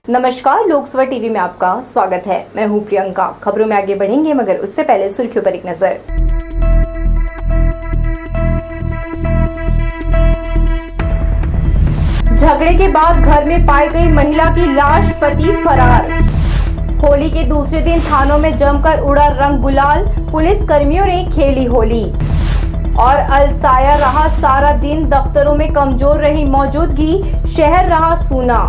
नमस्कार, लोकसभा टीवी में आपका स्वागत है। मैं हूं प्रियंका। खबरों में आगे बढ़ेंगे, मगर उससे पहले सुर्खियों पर एक नजर। झगड़े के बाद घर में पाई गई महिला की लाश, पति फरार। होली के दूसरे दिन थानों में जमकर उड़ा रंग गुलाल, पुलिस कर्मियों ने खेली होली। और अलसाया रहा सारा दिन, दफ्तरों में कमजोर रही मौजूदगी, शहर रहा सूना।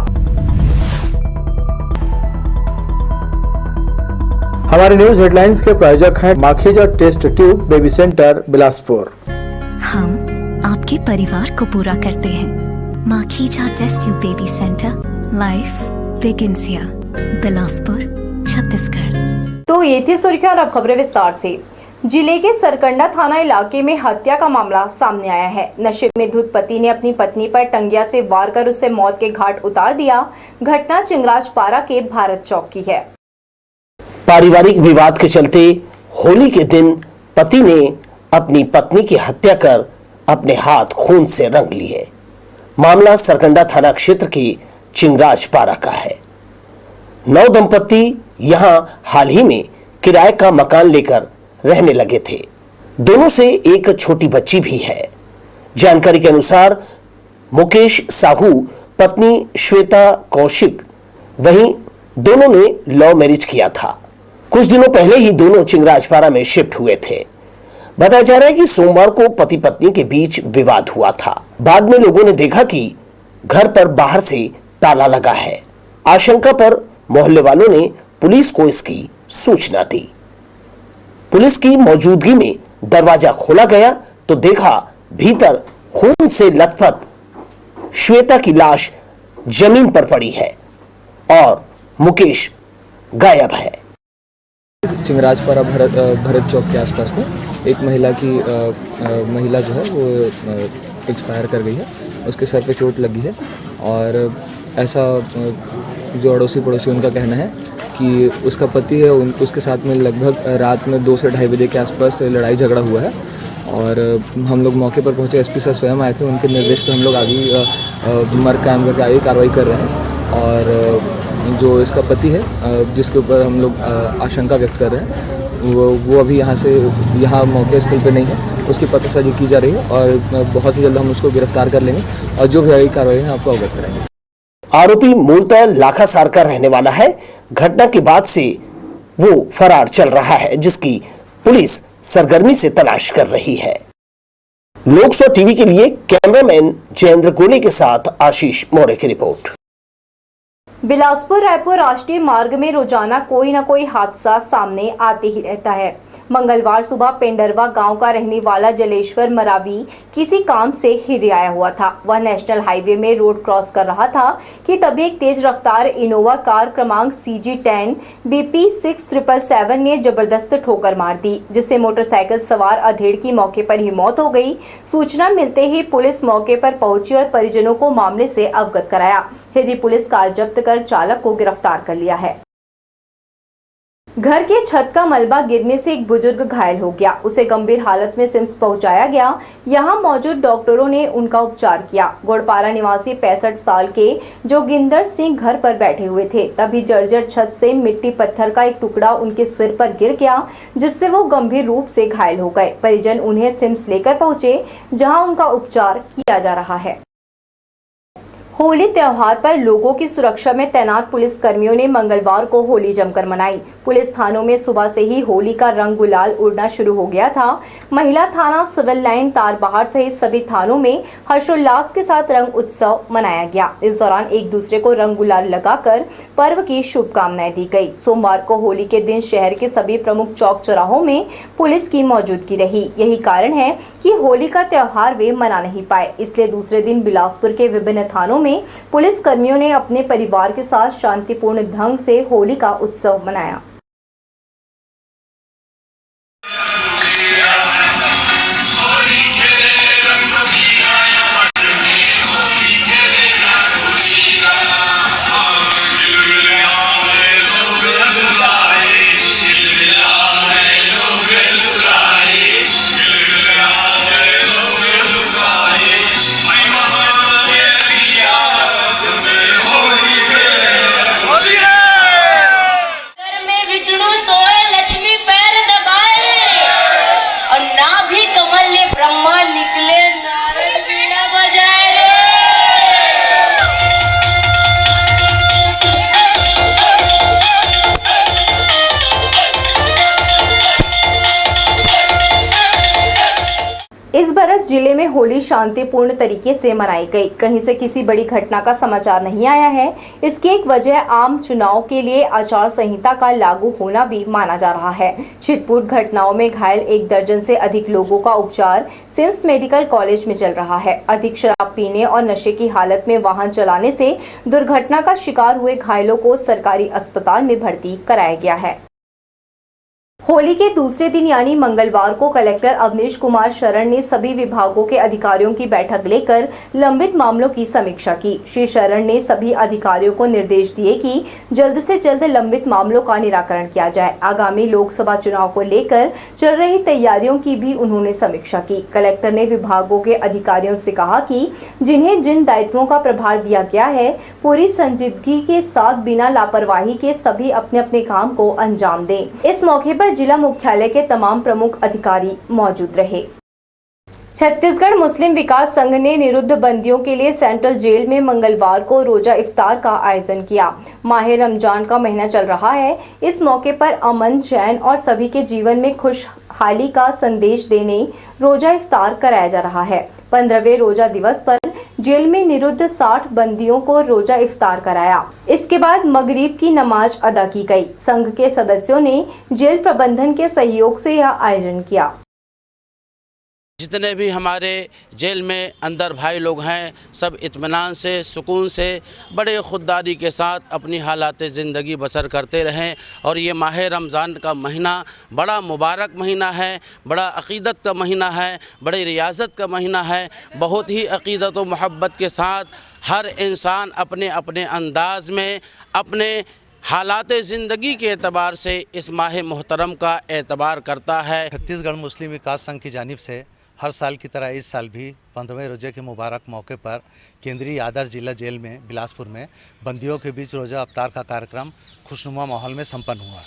हमारे न्यूज हेडलाइंस के प्रायोजक हैं Makhija test tube baby centre Bilaspur. हम आपके परिवार को पूरा करते हैं। Makhija test tube baby centre, life begins here, Bilaspur, Chhattisgarh. तो ये थी सुर्खियां और अब खबरें विस्तार से। जिले के सरकंडा थाना इलाके में हत्या का मामला सामने आया है। नशे में धुत पति ने अपनी पत्नी पर टंगिया से वार कर उसे मौत के घाट उतार दिया। घटना चिंगराजपारा के भारत चौक की है। पारिवारिक विवाद के चलते होली के दिन पति ने अपनी पत्नी की हत्या कर अपने हाथ खून से रंग लिए। मामला सरकंडा थाना क्षेत्र के चिंगराजपारा का है। 9 दंपत्ति यहां हाल ही में किराए का मकान लेकर रहने लगे थे। दोनों से एक छोटी बच्ची भी है। जानकारी के अनुसार मुकेश साहू पत्नी श्वेता कौशिक, वहीं दोनों ने लव मैरिज किया था। कुछ दिनों पहले ही दोनों चिंगराजपारा में शिफ्ट हुए थे। बताया जा रहा है कि सोमवार को पति पत्नी के बीच विवाद हुआ था। बाद में लोगों ने देखा कि घर पर बाहर से ताला लगा है। आशंका पर मोहल्ले वालों ने पुलिस को इसकी सूचना दी। पुलिस की मौजूदगी में दरवाजा खोला गया तो देखा भीतर खून से लथपथ श्वेता की लाश जमीन पर पड़ी है और मुकेश गायब है। चिंगराजपारा भरत चौक के आसपास में एक महिला जो है वो एक्सपायर कर गई है। उसके सर पे चोट लगी है और ऐसा जो अड़ोसी पड़ोसी उनका कहना है कि उसका पति है, उसके साथ में लगभग रात में 2 से 2:30 बजे के आसपास लड़ाई झगड़ा हुआ है। और हम लोग मौके पर पहुंचे। एसपी सर स्वयं आए थे। उनके निर्देश पर हम लोग आगे मर्ग कायम करके आगे कार्रवाई कर रहे हैं। और जो इसका पति है जिसके ऊपर हम लोग आशंका व्यक्त कर रहे हैं वो अभी यहाँ मौके स्थल पे नहीं है। उसकी पतासाजी की जा रही है और बहुत ही जल्द हम उसको गिरफ्तार कर लेंगे और जो भी आगे कार्रवाई है आपको अवगत कराएंगे। आरोपी मूलतः लाखासार का रहने वाला है। घटना के बाद से वो फरार चल रहा है, जिसकी पुलिस सरगर्मी से तलाश कर रही है। लोकसभा टीवी के लिए कैमरामैन जयेंद्र कोले के साथ आशीष मौर्य की रिपोर्ट। बिलासपुर रायपुर राष्ट्रीय मार्ग में रोजाना कोई न कोई हादसा सामने आते ही रहता है। मंगलवार सुबह पेंडरवा गांव का रहने वाला जलेश्वर मरावी किसी काम से हिरिया आया हुआ था। वह नेशनल हाईवे में रोड क्रॉस कर रहा था कि तभी एक तेज रफ्तार इनोवा कार क्रमांक CG10 BP 6777 ने जबरदस्त ठोकर मार दी, जिससे मोटरसाइकिल सवार अधेड़ की मौके पर ही मौत हो गई। सूचना मिलते ही पुलिस मौके पर पहुंची और परिजनों को मामले से अवगत कराया। हिरी पुलिस कार जब्त कर चालक को गिरफ्तार कर लिया है। घर के छत का मलबा गिरने से एक बुजुर्ग घायल हो गया। उसे गंभीर हालत में सिम्स पहुंचाया गया। यहां मौजूद डॉक्टरों ने उनका उपचार किया। गोड़पारा निवासी 65 साल के जोगिंदर सिंह घर पर बैठे हुए थे। तभी जर्जर छत से मिट्टी पत्थर का एक टुकड़ा उनके सिर पर गिर गया, जिससे वो गंभीर रूप से घायल हो गए। परिजन उन्हें सिम्स लेकर पहुंचे, जहाँ उनका उपचार किया जा रहा है। होली त्योहार पर लोगों की सुरक्षा में तैनात पुलिस कर्मियों ने मंगलवार को होली जमकर मनाई। पुलिस थानों में सुबह से ही होली का रंग गुलाल उड़ना शुरू हो गया था। महिला थाना, सिविल लाइन, तारबहार सहित सभी थानों में हर्षोल्लास के साथ रंग उत्सव मनाया गया। इस दौरान एक दूसरे को रंग गुलाल लगाकर पर्व की शुभकामनाएं दी गई। सोमवार को होली के दिन शहर के सभी प्रमुख चौक चौराहों में पुलिस की मौजूदगी रही। यही कारण है कि होली का त्योहार वे मना नहीं पाए। इसलिए दूसरे दिन बिलासपुर के विभिन्न थानों में पुलिस कर्मियों ने अपने परिवार के साथ शांतिपूर्ण ढंग से होली का उत्सव मनाया। Oh जिले में होली शांतिपूर्ण तरीके से मनाई गई। कहीं से किसी बड़ी घटना का समाचार नहीं आया है। इसकी एक वजह आम चुनाव के लिए आचार संहिता का लागू होना भी माना जा रहा है। छिटपुट घटनाओं में घायल 1 दर्जन से अधिक लोगों का उपचार सिम्स मेडिकल कॉलेज में चल रहा है। अधिक शराब पीने और नशे की हालत में वाहन चलाने से दुर्घटना का शिकार हुए घायलों को सरकारी अस्पताल में भर्ती कराया गया है। होली के दूसरे दिन यानी मंगलवार को कलेक्टर अवनीश कुमार शरण ने सभी विभागों के अधिकारियों की बैठक लेकर लंबित मामलों की समीक्षा की। श्री शरण ने सभी अधिकारियों को निर्देश दिए कि जल्द से जल्द लंबित मामलों का निराकरण किया जाए। आगामी लोकसभा चुनाव को लेकर चल रही तैयारियों की भी उन्होंने समीक्षा की। कलेक्टर ने विभागों के अधिकारियों से कहा कि जिन्हें जिन दायित्वों का प्रभार दिया गया है, पूरी संजीदगी के साथ बिना लापरवाही के सभी अपने अपने काम को अंजाम दें। इस मौके पर जिला मुख्यालय के तमाम प्रमुख अधिकारी मौजूद रहे। छत्तीसगढ़ मुस्लिम विकास संघ ने निरुद्ध बंदियों के लिए सेंट्रल जेल में मंगलवार को रोजा इफ्तार का आयोजन किया। माह रमजान का महीना चल रहा है। इस मौके पर अमन, चैन और सभी के जीवन में खुशहाली का संदेश देने रोजा इफ्तार कराया जा रहा है। 15वें रोजा दिवस पर जेल में निरुद्ध 60 बंदियों को रोजा इफ्तार कराया। इसके बाद मगरिब की नमाज अदा की गई। संघ के सदस्यों ने जेल प्रबंधन के सहयोग से यह आयोजन किया। जितने भी हमारे जेल में अंदर भाई लोग हैं, सब इत्मीनान से, सुकून से, बड़े खुददारी के साथ अपनी हालात ज़िंदगी बसर करते रहें। और ये माह रमज़ान का महीना बड़ा मुबारक महीना है, बड़ा अक़ीदत का महीना है, बड़ी रियाज़त का महीना है। बहुत ही अक़ीदत व मोहब्बत के साथ हर इंसान अपने अपने अंदाज़ में अपने हालात ज़िंदगी के एतबार से इस माह मोहतरम का एतबार करता है। छत्तीसगढ़ मुस्लिम विकास संघ की जानिब से हर साल की तरह इस साल भी 15वें रोजे के मुबारक मौके पर केंद्रीय आदर्श जिला जेल में बिलासपुर में बंदियों के बीच रोज़ा अफ्तार का कार्यक्रम खुशनुमा माहौल में संपन्न हुआ।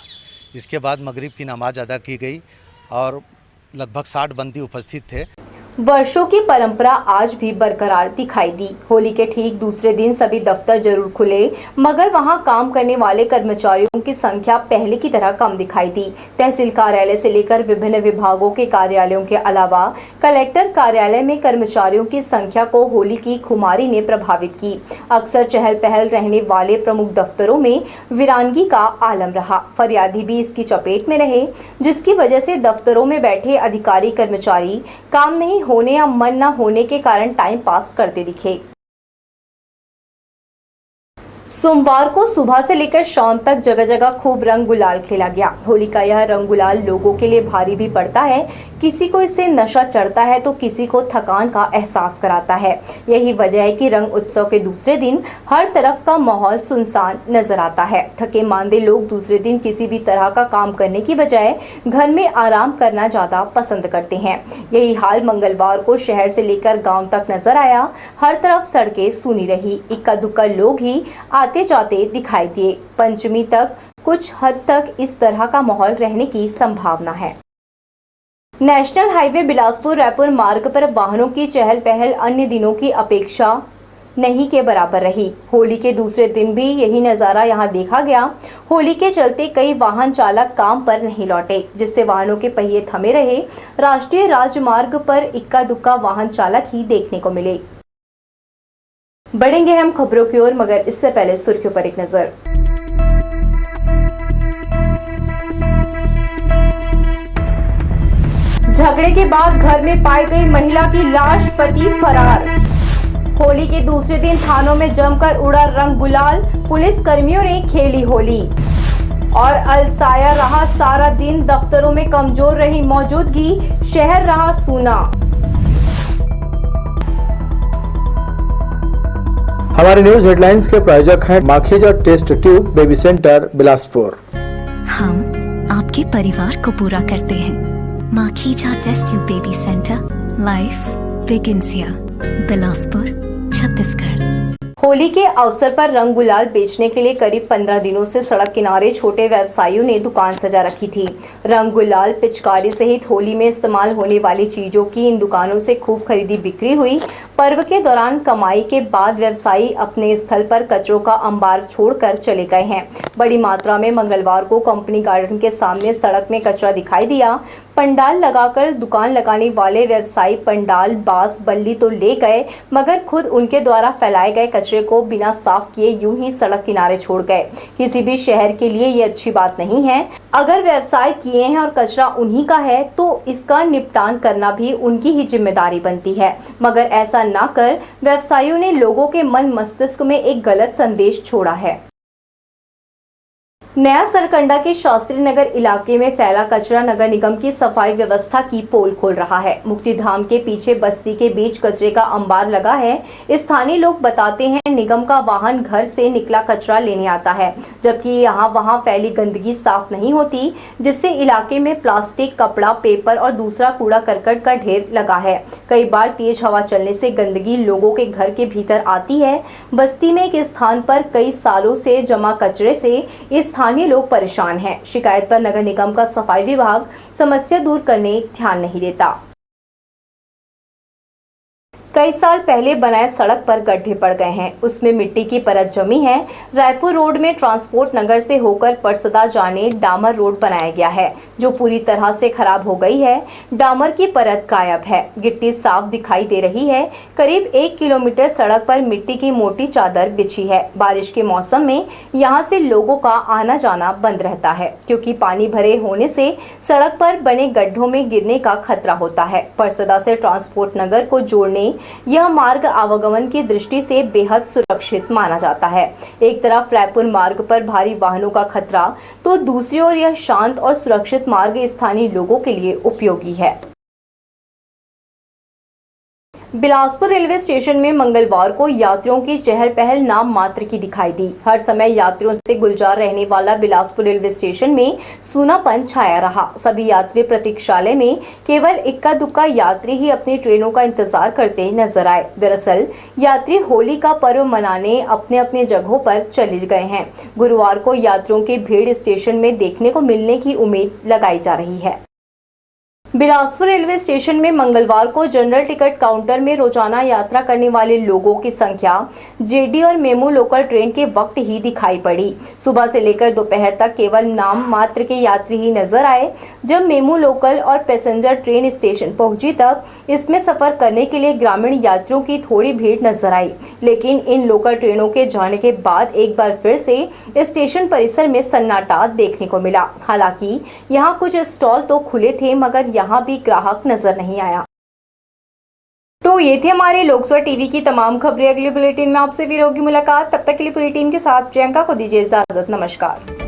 इसके बाद मगरिब की नमाज अदा की गई और लगभग 60 बंदी उपस्थित थे। वर्षों की परंपरा आज भी बरकरार दिखाई दी। होली के ठीक दूसरे दिन सभी दफ्तर जरूर खुले, मगर वहां काम करने वाले कर्मचारियों की संख्या पहले की तरह कम दिखाई दी। तहसील कार्यालय से लेकर विभिन्न विभागों के कार्यालयों के अलावा कलेक्टर कार्यालय में कर्मचारियों की संख्या को होली की खुमारी ने प्रभावित की। अक्सर चहल पहल रहने वाले प्रमुख दफ्तरों में वीरानगी का आलम रहा। फरियादी भी इसकी चपेट में रहे, जिसकी वजह से दफ्तरों में बैठे अधिकारी कर्मचारी काम नहीं होने या मन न होने के कारण टाइम पास करते दिखे। सोमवार को सुबह से लेकर शाम तक जगह जगह खूब रंग गुलाल खेला गया। होली का यह रंग गुलाल लोगों के लिए भारी भी पड़ता है। किसी को इससे नशा चढ़ता है तो किसी को थकान का एहसास कराता है। यही वजह है कि रंग उत्सव के दूसरे दिन हर तरफ का माहौल सुनसान नजर आता है। थके मांदे लोग दूसरे दिन किसी भी तरह का काम करने की बजाय घर में आराम करना ज्यादा पसंद करते हैं। यही हाल मंगलवार को शहर से लेकर गाँव तक नजर आया। हर तरफ सड़कें सूनी रही। इक्का दुक्का लोग ही आते जाते दिखाई दिए। पंचमी तक कुछ हद तक इस तरह का माहौल रहने की संभावना है। नेशनल हाईवे बिलासपुर रायपुर मार्ग पर वाहनों की चहल पहल अन्य दिनों की अपेक्षा नहीं के बराबर रही। होली के दूसरे दिन भी यही नज़ारा यहां देखा गया। होली के चलते कई वाहन चालक काम पर नहीं लौटे, जिससे वाहनों के पहिए थमे रहे। राष्ट्रीय राजमार्ग पर इक्का दुक्का वाहन चालक ही देखने को मिले। बढ़ेंगे हम खबरों की ओर, मगर इससे पहले सुर्खियों पर एक नजर। झगड़े के बाद घर में पाई गई महिला की लाश, पति फरार। होली के दूसरे दिन थानों में जमकर उड़ा रंग गुलाल, पुलिस कर्मियों ने खेली होली। और अलसाया रहा सारा दिन, दफ्तरों में कमजोर रही मौजूदगी, शहर रहा सूना। हमारे न्यूज हेडलाइंस के प्रायोजक हैं Makhija test tube baby centre Bilaspur. हम आपके परिवार को पूरा करते हैं। Makhija test tube baby centre, life begins here, Bilaspur, Chhattisgarh. Holi के अवसर पर रंग गुलाल बेचने के लिए करीब 15 दिनों से सड़क किनारे छोटे व्यवसायियों ने दुकान सजा रखी थी। रंग गुलाल, पिचकारी सहित होली में इस्तेमाल होने वाली चीजों की इन दुकानों से खूब खरीदी बिक्री हुई। पर्व के दौरान कमाई के बाद व्यवसायी अपने स्थल पर कचरों का अंबार छोड़कर चले गए हैं। बड़ी मात्रा में मंगलवार को कंपनी गार्डन के सामने सड़क में कचरा दिखाई दिया। पंडाल लगाकर दुकान लगाने वाले व्यवसायी पंडाल, बांस, बल्ली तो ले गए, मगर खुद उनके द्वारा फैलाए गए कचरे को बिना साफ किए यूं ही सड़क किनारे छोड़ गए। किसी भी शहर के लिए ये अच्छी बात नहीं है। अगर व्यवसाय किए हैं और कचरा उन्हीं का है तो इसका निपटान करना भी उनकी ही जिम्मेदारी बनती है, मगर ऐसा ना कर व्यवसायियों ने लोगों के मन मस्तिष्क में एक गलत संदेश छोड़ा है। नया सरकंडा के शास्त्री नगर इलाके में फैला कचरा नगर निगम की सफाई व्यवस्था की पोल खोल रहा है। मुक्तिधाम के पीछे बस्ती के बीच कचरे का अंबार लगा है। स्थानीय लोग बताते हैं निगम का वाहन घर से निकला कचरा लेने आता है, जबकि यहाँ वहाँ फैली गंदगी साफ नहीं होती, जिससे इलाके में प्लास्टिक, कपड़ा, पेपर और दूसरा कूड़ा करकट का ढेर लगा है। कई बार तेज हवा चलने से गंदगी लोगों के घर के भीतर आती है। बस्ती में एक स्थान पर कई सालों से जमा कचरे से स्थानीय लोग परेशान हैं। शिकायत पर नगर निगम का सफाई विभाग समस्या दूर करने ध्यान नहीं देता। कई साल पहले बनाए सड़क पर गड्ढे पड़ गए हैं, उसमें मिट्टी की परत जमी है। रायपुर रोड में ट्रांसपोर्ट नगर से होकर परसदा जाने डामर रोड बनाया गया है, जो पूरी तरह से खराब हो गई है। डामर की परत गायब है, गिट्टी साफ दिखाई दे रही है। करीब 1 किलोमीटर सड़क पर मिट्टी की मोटी चादर बिछी है। बारिश के मौसम में यहाँ से लोगों का आना जाना बंद रहता है, क्योंकि पानी भरे होने से सड़क पर बने गड्ढों में गिरने का खतरा होता है। परसदा से ट्रांसपोर्ट नगर को जोड़ने यह मार्ग आवागमन की दृष्टि से बेहद सुरक्षित माना जाता है। एक तरफ रायपुर मार्ग पर भारी वाहनों का खतरा, तो दूसरी ओर यह शांत और सुरक्षित मार्ग स्थानीय लोगों के लिए उपयोगी है। बिलासपुर रेलवे स्टेशन में मंगलवार को यात्रियों की चहल पहल नाम मात्र की दिखाई दी। हर समय यात्रियों से गुलजार रहने वाला बिलासपुर रेलवे स्टेशन में सूनापन छाया रहा। सभी यात्री प्रतीक्षालय में केवल इक्का दुक्का यात्री ही अपनी ट्रेनों का इंतजार करते नजर आए। दरअसल यात्री होली का पर्व मनाने अपने अपने जगहों पर चले गए हैं। गुरुवार को यात्रियों की भीड़ स्टेशन में देखने को मिलने की उम्मीद लगाई जा रही है। बिलासपुर रेलवे स्टेशन में मंगलवार को जनरल टिकट काउंटर में रोजाना यात्रा करने वाले लोगों की संख्या जेडी और मेमू लोकल ट्रेन के वक्त ही दिखाई पड़ी। सुबह से लेकर दोपहर तक केवल नाम मात्र के यात्री ही नजर आए। जब मेमू लोकल और पैसेंजर ट्रेन स्टेशन पहुंची तब इसमें सफर करने के लिए ग्रामीण यात्रियों की थोड़ी भीड़ नजर आई, लेकिन इन लोकल ट्रेनों के जाने के बाद एक बार फिर से स्टेशन परिसर में सन्नाटा देखने को मिला। हालांकि यहाँ कुछ स्टॉल तो खुले थे, मगर यहाँ भी ग्राहक नजर नहीं आया। तो ये थे हमारे लोकसभा टीवी की तमाम खबरें। अगले बुलेटिन में आपसे फिर होगी मुलाकात। तब तक के लिए पूरी टीम के साथ प्रियंका को दीजिए इजाजत। नमस्कार।